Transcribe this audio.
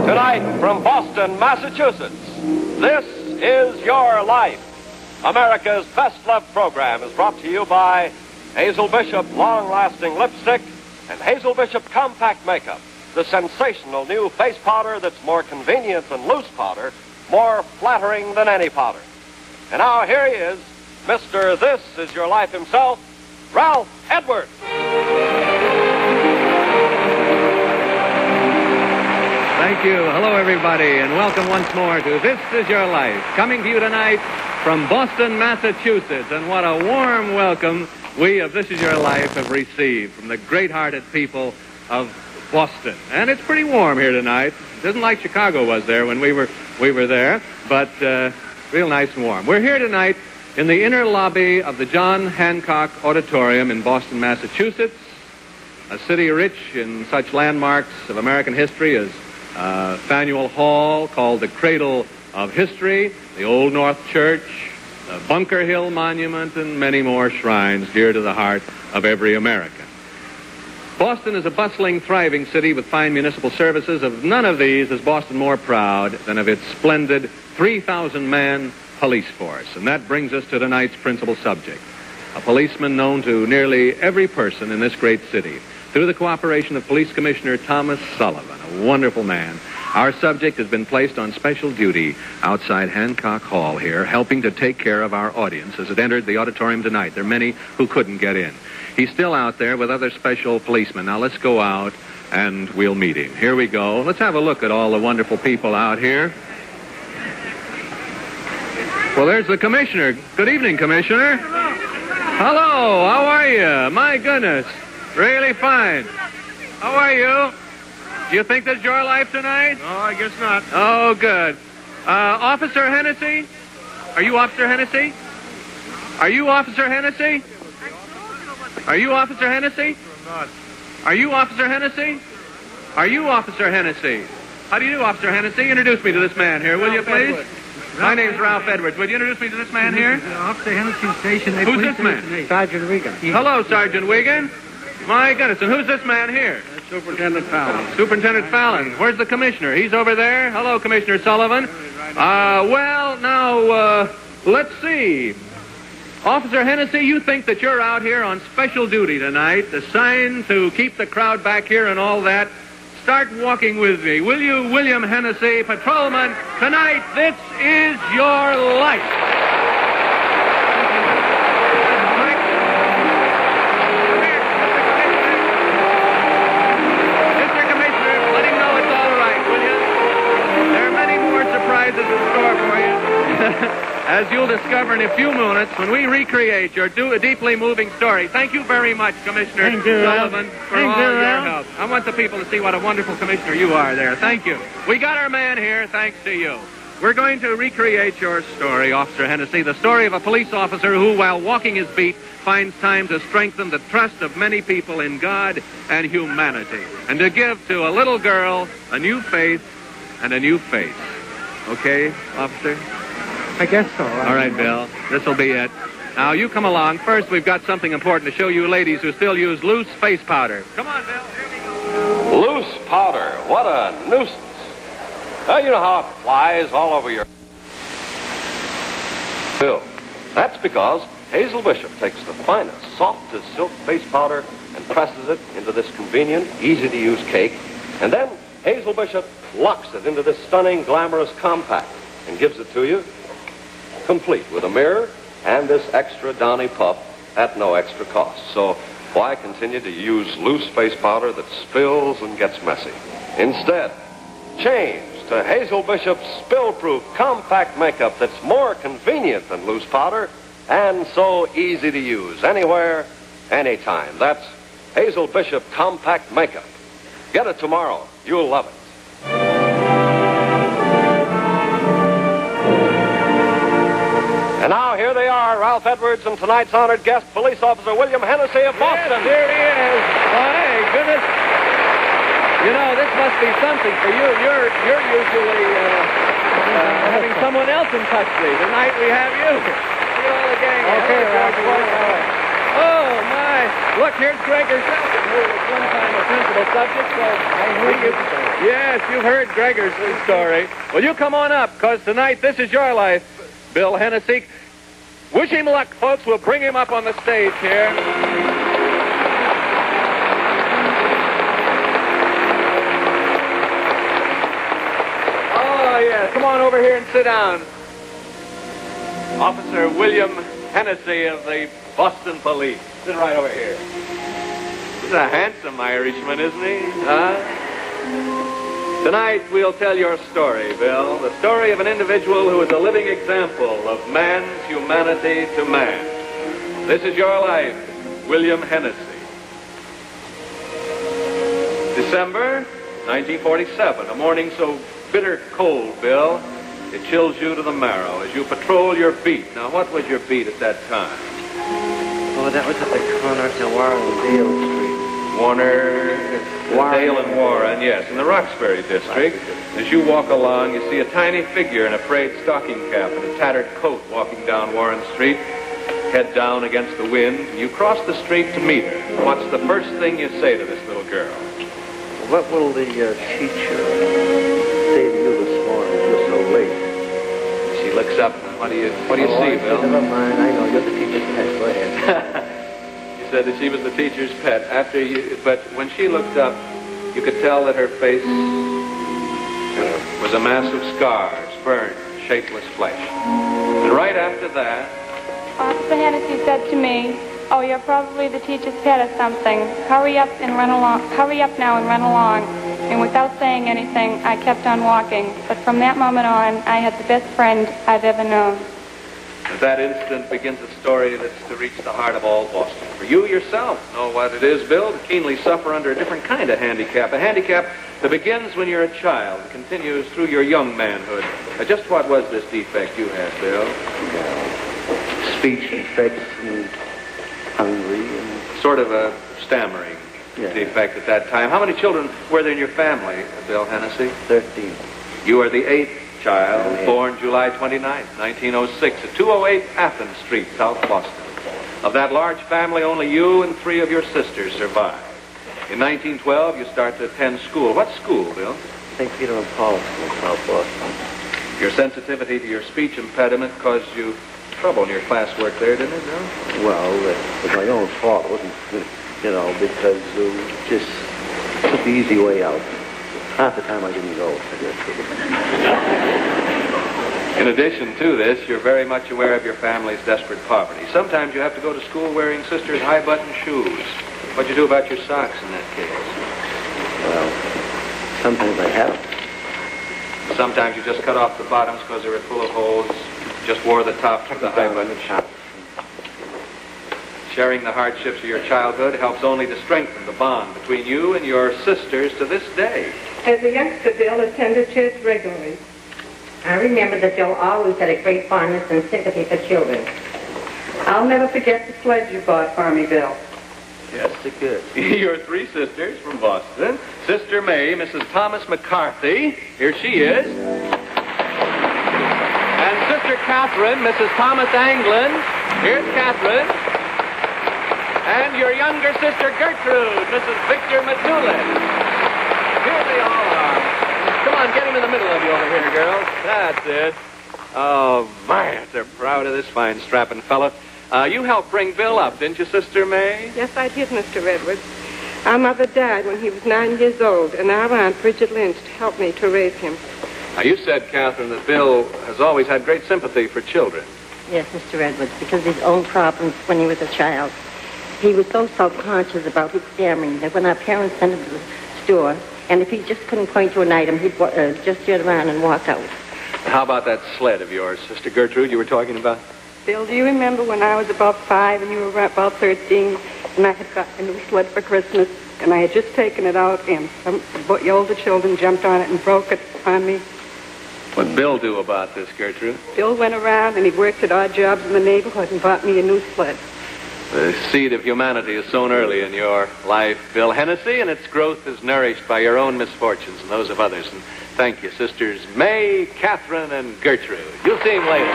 Tonight from Boston, Massachusetts, This Is Your Life. America's best-loved program is brought to you by Hazel Bishop Long-Lasting Lipstick and Hazel Bishop Compact Makeup, the sensational new face powder that's more convenient than loose powder, more flattering than any powder. And now here he is, Mr. This Is Your Life himself, Ralph Edwards. Thank you. Hello, everybody, and welcome once more to This Is Your Life, coming to you tonight from Boston, Massachusetts. And what a warm welcome we of This Is Your Life have received from the great-hearted people of Boston. And it's pretty warm here tonight. It isn't like Chicago was there when we were there, but real nice and warm. We're here tonight in the inner lobby of the John Hancock Auditorium in Boston, Massachusetts, a city rich in such landmarks of American history as Faneuil Hall, called the Cradle of History, the Old North Church, the Bunker Hill Monument, and many more shrines dear to the heart of every American. Boston is a bustling, thriving city with fine municipal services. Of none of these is Boston more proud than of its splendid 3,000-man police force. And that brings us to tonight's principal subject, a policeman known to nearly every person in this great city, through the cooperation of Police Commissioner Thomas Sullivan, a wonderful man. Our subject has been placed on special duty outside Hancock Hall here, helping to take care of our audience as it entered the auditorium tonight. There are many who couldn't get in. He's still out there with other special policemen. Now let's go out and we'll meet him. Here we go. Let's have a look at all the wonderful people out here. Well, there's the Commissioner. Good evening, Commissioner. Hello, how are you? My goodness. Really fine. How are you? Do you think this is your life tonight? No, I guess not. Oh, good. Officer Hennessy? Are you Officer Hennessy? Are you Officer Hennessy? Are you Officer Hennessy? I'm not. Are you Officer Hennessy? Are you Officer Hennessy? How do you do, Officer Hennessy? Introduce me to this man here, will you, please? My name's Ralph Edwards. Would you introduce me to this man here? Officer Hennessy Station. Who's this man? Sergeant Wigan. Hello, Sergeant Wigan. My goodness, and who's this man here? Superintendent Fallon. Superintendent Fallon. Where's the commissioner? He's over there. Hello, Commissioner Sullivan. Well, now, let's see. Officer Hennessy, you think that you're out here on special duty tonight, assigned to keep the crowd back here and all that. Start walking with me. Will you, William Hennessy, patrolman? Tonight, this is your life. In store for you. As you'll discover in a few minutes when we recreate your deeply moving story. Thank you very much, Commissioner Sullivan, for all your help. I want the people to see what a wonderful commissioner you are there. Thank you. We got our man here, thanks to you. We're going to recreate your story, Officer Hennessy, the story of a police officer who, while walking his beat, finds time to strengthen the trust of many people in God and humanity, and to give to a little girl a new faith and a new face. Okay, officer? I guess so. All right, Bill. This'll be it. Now, you come along. First, we've got something important to show you ladies who still use loose face powder. Come on, Bill. Here we go. Loose powder. What a nuisance. Well, you know how it flies all over your bill. That's because Hazel Bishop takes the finest, softest silk face powder and presses it into this convenient, easy-to-use cake, and then Hazel Bishop locks it into this stunning, glamorous compact and gives it to you complete with a mirror and this extra Downy puff at no extra cost. So why continue to use loose face powder that spills and gets messy? Instead, change to Hazel Bishop's spill-proof compact makeup that's more convenient than loose powder and so easy to use anywhere, anytime. That's Hazel Bishop Compact Makeup. Get it tomorrow. You'll love it. And now here they are, Ralph Edwards and tonight's honored guest, Police Officer William Hennessy of Boston. Yes, here he is. My goodness. You know, this must be something for you. You're usually having someone else in custody. Tonight we have you. Look at all the gang. Okay, Oh, my. Look, here's Greg herself, who was one time a principal subject, so I knew you. Yes, you've heard Gregor's story. Well, you come on up, because tonight, this is your life, Bill Hennessy. Wish him luck, folks. We'll bring him up on the stage here. Oh, yeah. Come on over here and sit down. Officer William Hennessy of the Boston Police. Sit right over here. He's a handsome Irishman, isn't he? Huh? Tonight, we'll tell your story, Bill. The story of an individual who is a living example of man's humanity to man. This is your life, William Hennessy. December 1947, a morning so bitter cold, Bill, it chills you to the marrow as you patrol your beat. Now, what was your beat at that time? Oh, that was at the corner to Warren and Dale Street. Dale and Warren, yes, in the Roxbury district. As you walk along, you see a tiny figure in a frayed stocking cap and a tattered coat walking down Warren Street, head down against the wind. You cross the street to meet her. What's the first thing you say to this little girl? What will the teacher say to you this morning when you're so late? She looks up. What do you see, Bill? Never mind. I know you're the teacher's pet. Go ahead. You said that she was the teacher's pet. But when she looked up, you could tell that her face was a mass of scars, burned, shapeless flesh. And right after that, Officer Hennessy said to me, "Oh, you're probably the teacher's pet or something. Hurry up and run along. Hurry up now and run along." And without saying anything, I kept on walking. But from that moment on, I had the best friend I've ever known. at that instant begins a story that's to reach the heart of all Boston. For you yourself know what it is, Bill, to keenly suffer under a different kind of handicap. A handicap that begins when you're a child, continues through your young manhood. Just what was this defect you had, Bill? Speech defects and hungry and... Sort of a stammering defect at that time. How many children were there in your family, Bill Hennessy? 13. You are the 8th child, born July 29, 1906, at 208 Athens Street, South Boston. Of that large family, only you and 3 of your sisters survived. In 1912, you start to attend school. What school, Bill? St. Peter and Paul's in South Boston. Your sensitivity to your speech impediment caused you trouble in your classwork there, didn't it, Bill? Well, it was my own fault. It wasn't, because just took the easy way out. Half the time I didn't go. In addition to this, you're very much aware of your family's desperate poverty. Sometimes you have to go to school wearing sister's high-button shoes. What'd you do about your socks in that case? Well, sometimes I have. Sometimes you just cut off the bottoms because they were full of holes. Just wore the tops with the high-button shoes. Sharing the hardships of your childhood helps only to strengthen the bond between you and your sisters to this day. As a youngster, Bill attended church regularly. I remember that Bill always had a great fondness and sympathy for children. I'll never forget the sled you bought for me, Bill. Yes, good. Your 3 sisters from Boston. Sister May, Mrs. Thomas McCarthy. Here she is. And Sister Catherine, Mrs. Thomas Anglin. Here's Catherine. And your younger sister Gertrude, Mrs. Victor Matulin. Here they all are. Come on, get him in the middle of you over here, girls. That's it. Oh, my, they're proud of this fine strapping fellow. You helped bring Bill up, didn't you, Sister May? Yes, I did, Mr. Edwards. Our mother died when he was 9 years old, and our Aunt Bridget Lynch helped me to raise him. Now, you said, Catherine, that Bill has always had great sympathy for children. Yes, Mr. Edwards, because of his own problems when he was a child. He was so self-conscious about his stammering that when our parents sent him to the store, and if he just couldn't point to an item, he'd just turn around and walk out. How about that sled of yours, Sister Gertrude, you were talking about? Bill, do you remember when I was about 5 and you were about 13, and I had got a new sled for Christmas, and I had just taken it out, and some the older children jumped on it and broke it on me? What'd Bill do about this, Gertrude? Bill went around and he worked at odd jobs in the neighborhood and bought me a new sled. The seed of humanity is sown early in your life, Bill Hennessy, and its growth is nourished by your own misfortunes and those of others. And thank you, Sisters May, Catherine, and Gertrude. You'll see him later.